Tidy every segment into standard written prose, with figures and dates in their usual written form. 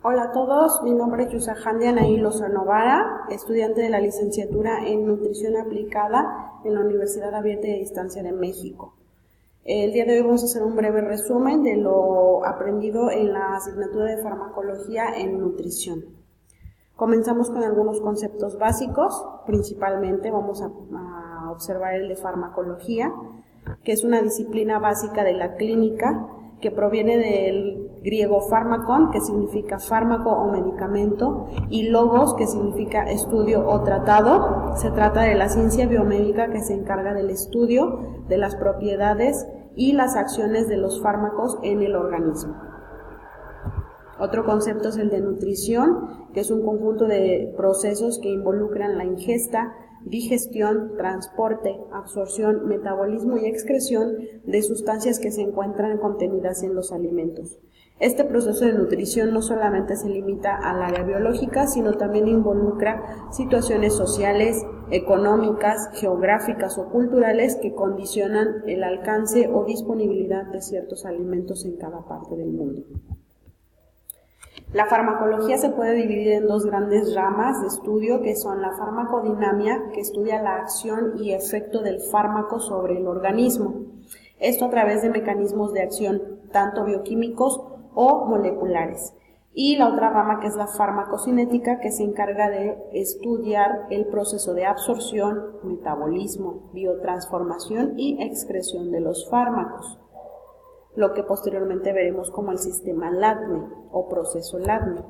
Hola a todos, mi nombre es Yusajandi Anaí Lozano Vara, estudiante de la licenciatura en Nutrición Aplicada en la Universidad Abierta y a Distancia de México. El día de hoy vamos a hacer un breve resumen de lo aprendido en la asignatura de farmacología en nutrición. Comenzamos con algunos conceptos básicos, principalmente vamos a observar el de farmacología, que es una disciplina básica de la clínica que proviene del griego fármakon, que significa fármaco o medicamento, y logos, que significa estudio o tratado. Se trata de la ciencia biomédica que se encarga del estudio de las propiedades y las acciones de los fármacos en el organismo. Otro concepto es el de nutrición, que es un conjunto de procesos que involucran la ingesta, digestión, transporte, absorción, metabolismo y excreción de sustancias que se encuentran contenidas en los alimentos. Este proceso de nutrición no solamente se limita al área biológica, sino también involucra situaciones sociales, económicas, geográficas o culturales que condicionan el alcance o disponibilidad de ciertos alimentos en cada parte del mundo. La farmacología se puede dividir en dos grandes ramas de estudio, que son la farmacodinamia, que estudia la acción y efecto del fármaco sobre el organismo. Esto a través de mecanismos de acción tanto bioquímicos o moleculares. Y la otra rama, que es la farmacocinética, que se encarga de estudiar el proceso de absorción, metabolismo, biotransformación y excreción de los fármacos, lo que posteriormente veremos como el sistema LADME o proceso LADME.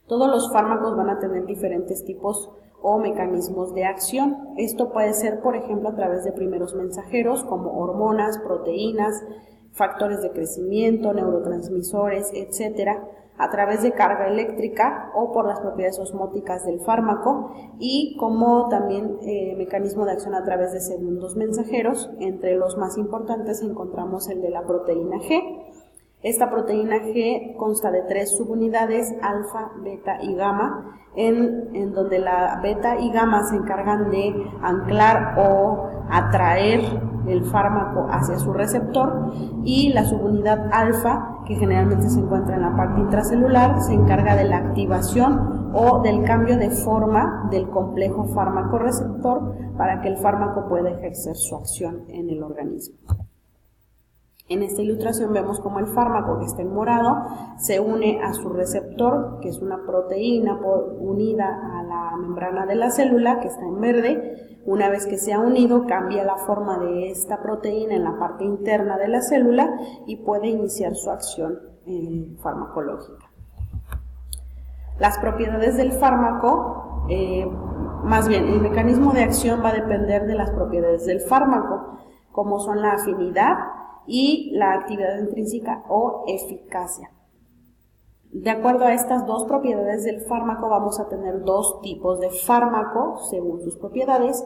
Todos los fármacos van a tener diferentes tipos o mecanismos de acción. Esto puede ser, por ejemplo, a través de primeros mensajeros como hormonas, proteínas, factores de crecimiento, neurotransmisores, etc., a través de carga eléctrica o por las propiedades osmóticas del fármaco, y como también mecanismo de acción a través de segundos mensajeros. Entre los más importantes encontramos el de la proteína G. Esta proteína G consta de 3 subunidades, alfa, beta y gamma, en donde la beta y gamma se encargan de anclar o atraer el fármaco hacia su receptor, y la subunidad alfa, que generalmente se encuentra en la parte intracelular, se encarga de la activación o del cambio de forma del complejo fármaco-receptor para que el fármaco pueda ejercer su acción en el organismo. En esta ilustración vemos cómo el fármaco, que está en morado, se une a su receptor, que es una proteína unida a la membrana de la célula, que está en verde. Una vez que se ha unido, cambia la forma de esta proteína en la parte interna de la célula y puede iniciar su acción farmacológica. Las propiedades del fármaco, más bien, el mecanismo de acción va a depender de las propiedades del fármaco, como son la afinidad y la actividad intrínseca o eficacia. De acuerdo a estas dos propiedades del fármaco, vamos a tener dos tipos de fármaco según sus propiedades.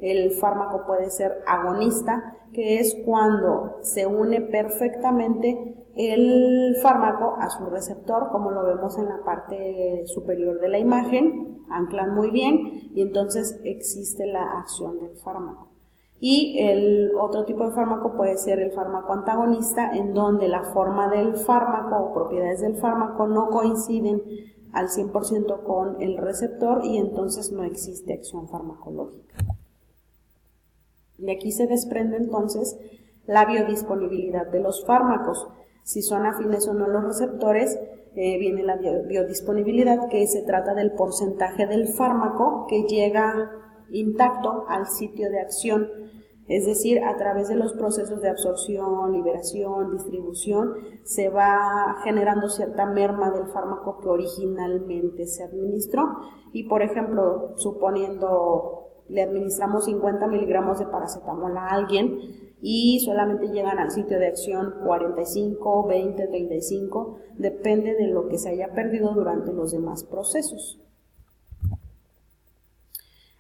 El fármaco puede ser agonista, que es cuando se une perfectamente el fármaco a su receptor, como lo vemos en la parte superior de la imagen, anclan muy bien y entonces existe la acción del fármaco. Y el otro tipo de fármaco puede ser el fármaco antagonista, en donde la forma del fármaco o propiedades del fármaco no coinciden al 100% con el receptor y entonces no existe acción farmacológica. De aquí se desprende entonces la biodisponibilidad de los fármacos. Si son afines o no los receptores, viene la biodisponibilidad, que se trata del porcentaje del fármaco que llega intacto al sitio de acción, es decir, a través de los procesos de absorción, liberación, distribución, se va generando cierta merma del fármaco que originalmente se administró. Y por ejemplo, suponiendo le administramos 50 miligramos de paracetamol a alguien y solamente llegan al sitio de acción 45, 20, 35, depende de lo que se haya perdido durante los demás procesos.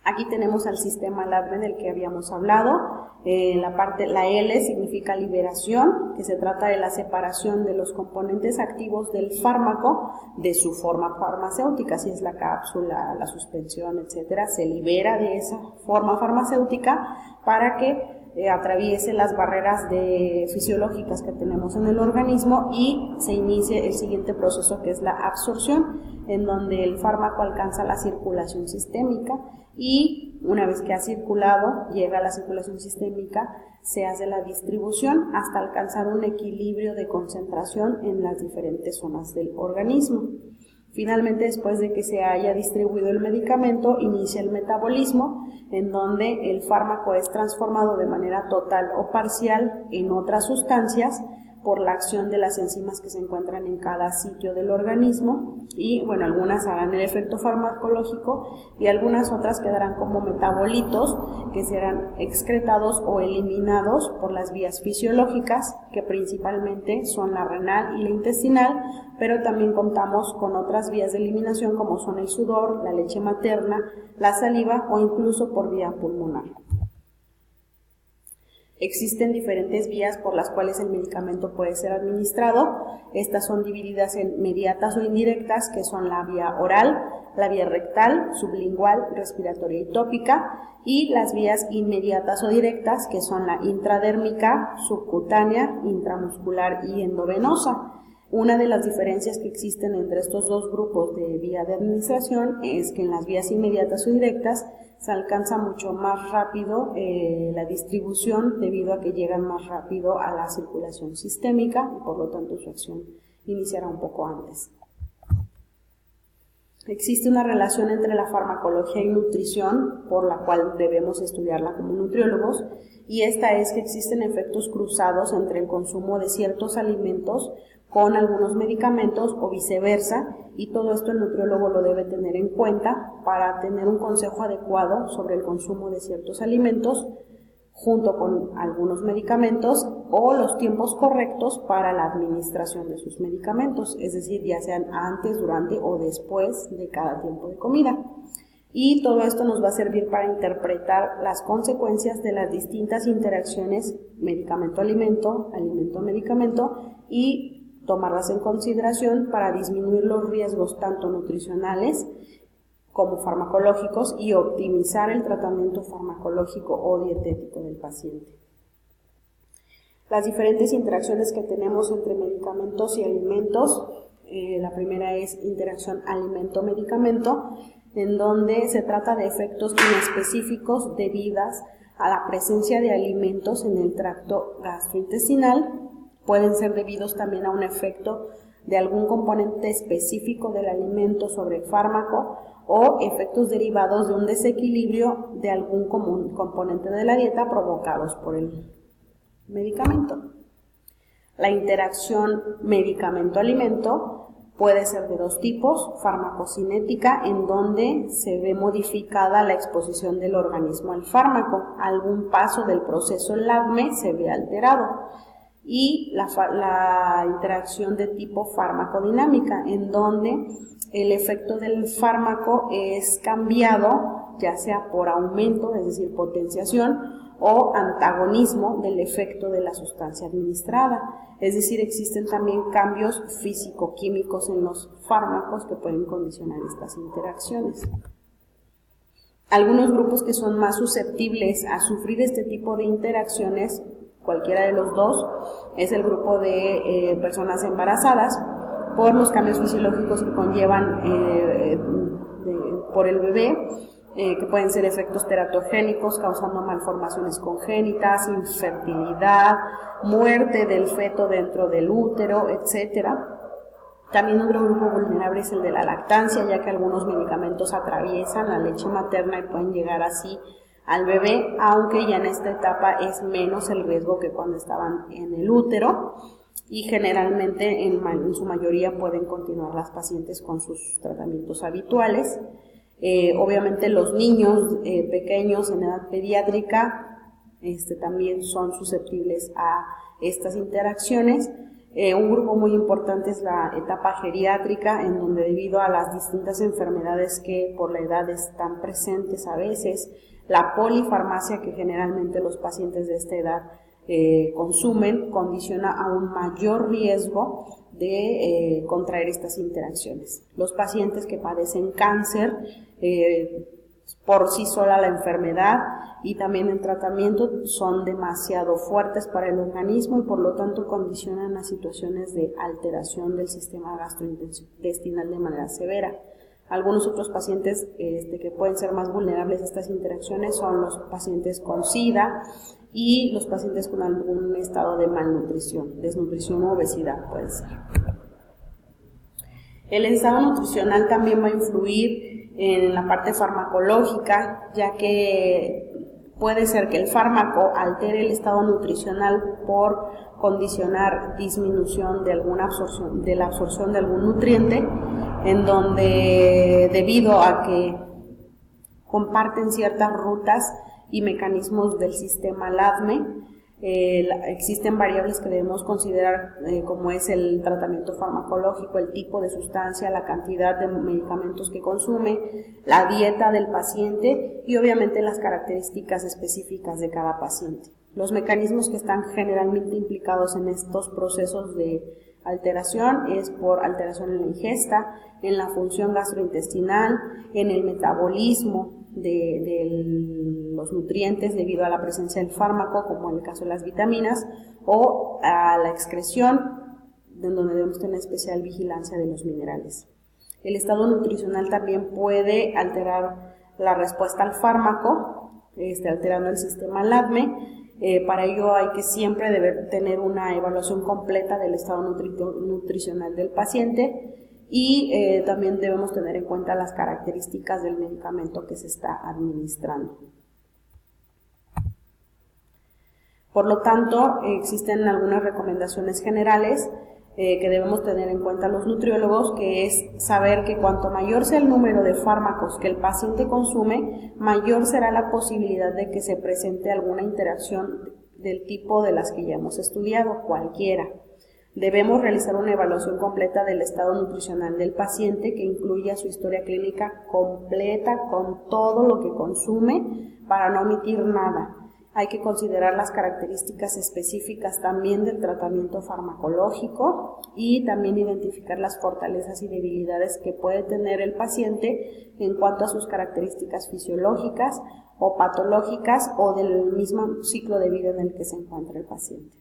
Aquí tenemos al sistema LADME del que habíamos hablado. La L significa liberación, que se trata de la separación de los componentes activos del fármaco de su forma farmacéutica, si es la cápsula, la suspensión, etcétera, se libera de esa forma farmacéutica para que atraviese las barreras fisiológicas que tenemos en el organismo y se inicie el siguiente proceso, que es la absorción, en donde el fármaco alcanza la circulación sistémica y una vez que ha circulado, llega a la circulación sistémica, se hace la distribución hasta alcanzar un equilibrio de concentración en las diferentes zonas del organismo. Finalmente, después de que se haya distribuido el medicamento, inicia el metabolismo, en donde el fármaco es transformado de manera total o parcial en otras sustancias por la acción de las enzimas que se encuentran en cada sitio del organismo y, bueno, algunas harán el efecto farmacológico y algunas otras quedarán como metabolitos que serán excretados o eliminados por las vías fisiológicas, que principalmente son la renal y la intestinal, pero también contamos con otras vías de eliminación como son el sudor, la leche materna, la saliva o incluso por vía pulmonar. Existen diferentes vías por las cuales el medicamento puede ser administrado. Estas son divididas en mediatas o indirectas, que son la vía oral, la vía rectal, sublingual, respiratoria y tópica, y las vías inmediatas o directas, que son la intradérmica, subcutánea, intramuscular y endovenosa. Una de las diferencias que existen entre estos dos grupos de vía de administración es que en las vías inmediatas o directas se alcanza mucho más rápido la distribución, debido a que llegan más rápido a la circulación sistémica y por lo tanto su acción iniciará un poco antes. Existe una relación entre la farmacología y nutrición, por la cual debemos estudiarla como nutriólogos, y esta es que existen efectos cruzados entre el consumo de ciertos alimentos con algunos medicamentos o viceversa, y todo esto el nutriólogo lo debe tener en cuenta para tener un consejo adecuado sobre el consumo de ciertos alimentos junto con algunos medicamentos o los tiempos correctos para la administración de sus medicamentos, es decir, ya sean antes, durante o después de cada tiempo de comida. Y todo esto nos va a servir para interpretar las consecuencias de las distintas interacciones medicamento-alimento, alimento-medicamento y tomarlas en consideración para disminuir los riesgos tanto nutricionales como farmacológicos y optimizar el tratamiento farmacológico o dietético del paciente. Las diferentes interacciones que tenemos entre medicamentos y alimentos, la primera es interacción alimento-medicamento, en donde se trata de efectos inespecíficos debidas a la presencia de alimentos en el tracto gastrointestinal. Pueden ser debidos también a un efecto de algún componente específico del alimento sobre el fármaco o efectos derivados de un desequilibrio de algún componente de la dieta provocados por el medicamento. La interacción medicamento-alimento puede ser de dos tipos: farmacocinética, en donde se ve modificada la exposición del organismo al fármaco, algún paso del proceso LADME se ve alterado, y la interacción de tipo farmacodinámica, en donde el efecto del fármaco es cambiado, ya sea por aumento, es decir, potenciación, o antagonismo del efecto de la sustancia administrada. Es decir, existen también cambios físico-químicos en los fármacos que pueden condicionar estas interacciones. Algunos grupos que son más susceptibles a sufrir este tipo de interacciones, cualquiera de los dos, es el grupo de personas embarazadas, por los cambios fisiológicos que conllevan por el bebé, que pueden ser efectos teratogénicos, causando malformaciones congénitas, infertilidad, muerte del feto dentro del útero, etc. También otro grupo vulnerable es el de la lactancia, ya que algunos medicamentos atraviesan la leche materna y pueden llegar así al bebé, aunque ya en esta etapa es menos el riesgo que cuando estaban en el útero, y generalmente en su mayoría pueden continuar las pacientes con sus tratamientos habituales. Obviamente los niños pequeños en edad pediátrica también son susceptibles a estas interacciones. Un grupo muy importante es la etapa geriátrica, en donde debido a las distintas enfermedades que por la edad están presentes a veces, la polifarmacia que generalmente los pacientes de esta edad consumen condiciona a un mayor riesgo de contraer estas interacciones. Los pacientes que padecen cáncer por sí sola la enfermedad y también el tratamiento son demasiado fuertes para el organismo y por lo tanto condicionan a situaciones de alteración del sistema gastrointestinal de manera severa. Algunos otros pacientes que pueden ser más vulnerables a estas interacciones son los pacientes con SIDA y los pacientes con algún estado de malnutrición, desnutrición u obesidad puede ser. El estado nutricional también va a influir en la parte farmacológica, ya que puede ser que el fármaco altere el estado nutricional por condicionar disminución de alguna absorción, de la absorción de algún nutriente, en donde debido a que comparten ciertas rutas y mecanismos del sistema LADME, existen variables que debemos considerar como es el tratamiento farmacológico, el tipo de sustancia, la cantidad de medicamentos que consume, la dieta del paciente y obviamente las características específicas de cada paciente. Los mecanismos que están generalmente implicados en estos procesos de alteración es por alteración en la ingesta, en la función gastrointestinal, en el metabolismo de los nutrientes debido a la presencia del fármaco, como en el caso de las vitaminas, o a la excreción, en donde debemos tener especial vigilancia de los minerales. El estado nutricional también puede alterar la respuesta al fármaco, alterando el sistema LADME. Para ello hay que siempre deber tener una evaluación completa del estado nutricional del paciente y también debemos tener en cuenta las características del medicamento que se está administrando. Por lo tanto, existen algunas recomendaciones generales que debemos tener en cuenta los nutriólogos, que es saber que cuanto mayor sea el número de fármacos que el paciente consume, mayor será la posibilidad de que se presente alguna interacción del tipo de las que ya hemos estudiado, cualquiera. Debemos realizar una evaluación completa del estado nutricional del paciente que incluya su historia clínica completa con todo lo que consume para no omitir nada. Hay que considerar las características específicas también del tratamiento farmacológico y también identificar las fortalezas y debilidades que puede tener el paciente en cuanto a sus características fisiológicas o patológicas o del mismo ciclo de vida en el que se encuentra el paciente.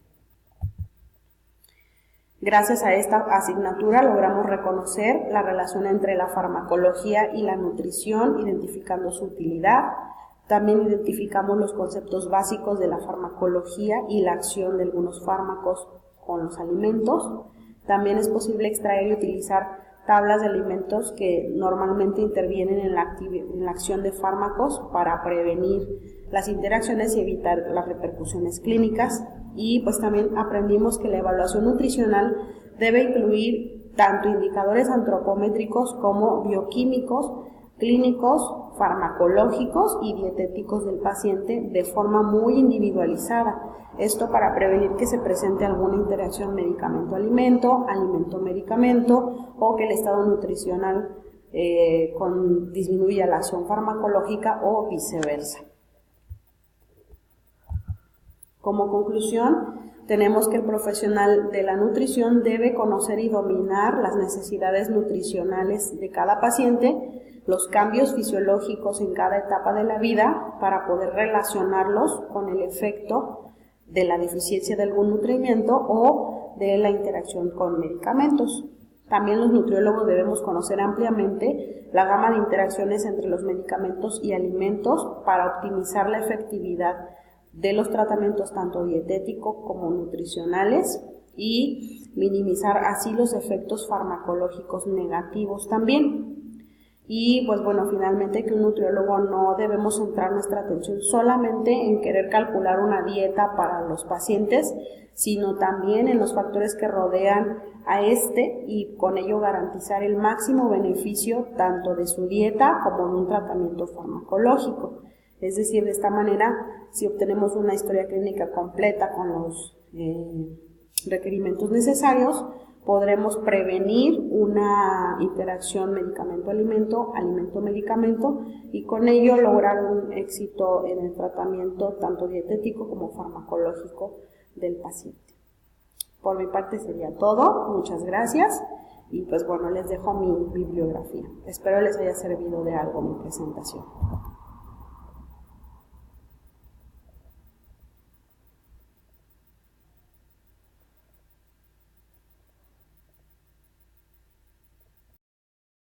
Gracias a esta asignatura logramos reconocer la relación entre la farmacología y la nutrición, identificando su utilidad. También identificamos los conceptos básicos de la farmacología y la acción de algunos fármacos con los alimentos. También es posible extraer y utilizar tablas de alimentos que normalmente intervienen en la acción de fármacos para prevenir las interacciones y evitar las repercusiones clínicas. Y pues también aprendimos que la evaluación nutricional debe incluir tanto indicadores antropométricos como bioquímicos, clínicos, farmacológicos y dietéticos del paciente de forma muy individualizada. Esto para prevenir que se presente alguna interacción medicamento-alimento, alimento-medicamento o que el estado nutricional disminuya la acción farmacológica o viceversa. Como conclusión, tenemos que el profesional de la nutrición debe conocer y dominar las necesidades nutricionales de cada paciente, los cambios fisiológicos en cada etapa de la vida para poder relacionarlos con el efecto de la deficiencia de algún nutrimiento o de la interacción con medicamentos. También los nutriólogos debemos conocer ampliamente la gama de interacciones entre los medicamentos y alimentos para optimizar la efectividad de los tratamientos tanto dietéticos como nutricionales y minimizar así los efectos farmacológicos negativos también. Y pues bueno, finalmente que un nutriólogo no debemos centrar nuestra atención solamente en querer calcular una dieta para los pacientes, sino también en los factores que rodean a y con ello garantizar el máximo beneficio tanto de su dieta como de un tratamiento farmacológico. Es decir, de esta manera, si obtenemos una historia clínica completa con los requerimientos necesarios, podremos prevenir una interacción medicamento-alimento, alimento-medicamento y con ello lograr un éxito en el tratamiento tanto dietético como farmacológico del paciente. Por mi parte sería todo, muchas gracias y pues bueno, les dejo mi bibliografía. Espero les haya servido de algo mi presentación.